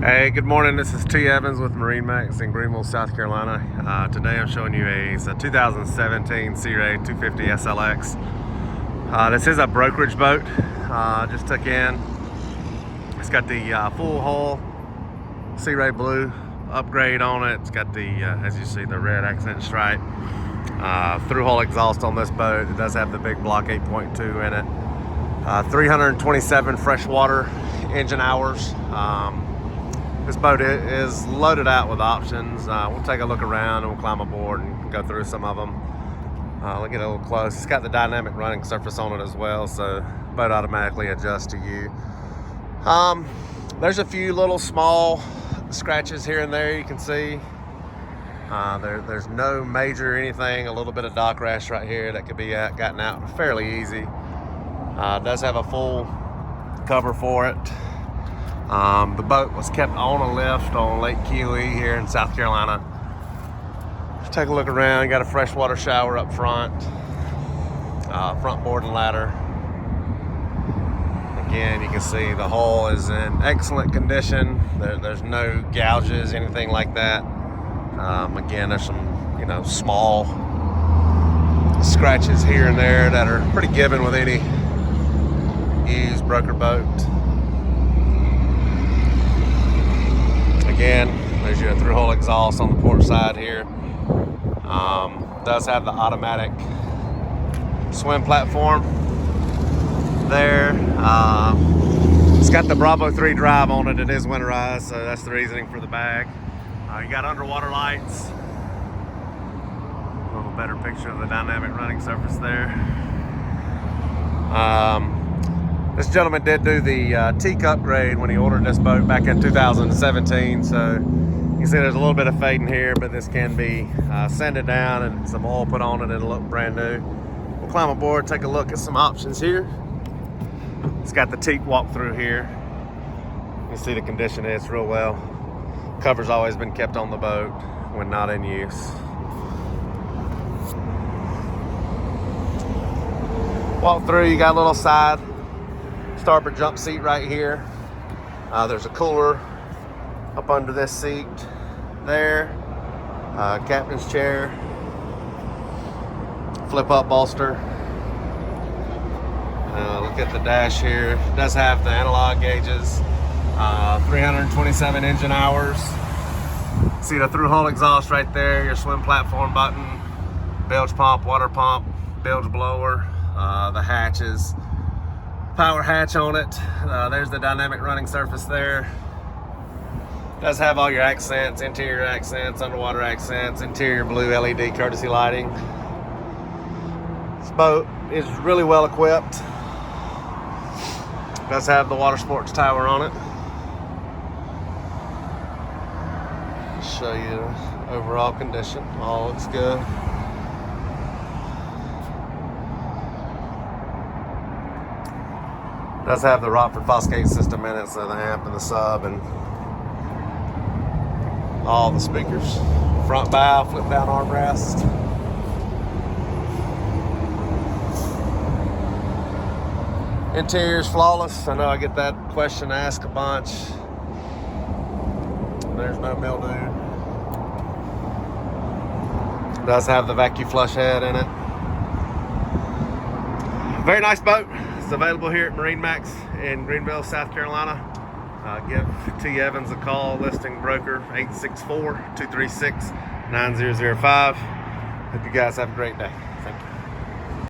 Hey, good morning. This is T. Evans with MarineMax in Greenville, South Carolina. Today I'm showing you a 2017 Sea Ray 250 SLX. This is a brokerage boat. Just took in. It's got the full hull Sea Ray blue upgrade on it. It's got the, as you see, the red accent stripe. Through hull exhaust on this boat. It does have the big block 8.2 in it. 327 freshwater engine hours. This boat is loaded out with options. We'll take a look around and we'll climb aboard and go through some of them. Look at it a little close. It's got the dynamic running surface on it as well, so the boat automatically adjusts to you. There's a few little small scratches here and there you can see. There's no major anything. A little bit of dock rash right here that could be gotten out fairly easy. It does have a full cover for it. The boat was kept on a lift on Lake Kiowee here in South Carolina. Let's take a look around. Got a freshwater shower up front, front board and ladder. Again, you can see the hull is in excellent condition. There's no gouges, anything like that. Again, there's some, small scratches here and there that are pretty given with any used broker boat. Again, there's your through hull exhaust on the port side here. Does have the automatic swim platform there. It's got the Bravo 3 drive on it. It is winterized, so that's the reasoning for the bag. You got underwater lights. A little better picture of the dynamic running surface there. This gentleman did do the teak upgrade when he ordered this boat back in 2017, so you can see there's a little bit of fading here, but this can be sanded down and some oil put on it. It'll look brand new. We'll climb aboard, take a look at some options here. It's got the teak walk through here. You can see the condition is real well. Cover's always been kept on the boat when not in use. Walk through, you got a little side starboard jump seat right here. There's a cooler up under this seat there. Captain's chair, flip up bolster. Look at the dash here. It does have the analog gauges. 327 engine hours. See the through hull exhaust right there, your swim platform button, bilge pump, water pump, bilge blower, the hatches, power hatch on it. There's the dynamic running surface there. Does have all your accents, interior accents, underwater accents, interior blue LED courtesy lighting. This boat is really well equipped. Does have the water sports tower on it. Show you the overall condition. All looks good. Does have the Rockford Fosgate system in it, so the amp and the sub and all the speakers. Front bow, flip down armrest. Interior's flawless. I know I get that question asked a bunch. There's no mildew. Does have the vacuum flush head in it. Very nice boat. It's available here at MarineMax in Greenville, South Carolina. Give T. Evans a call, listing broker 864-236-9005. Hope you guys have a great day. Thank you.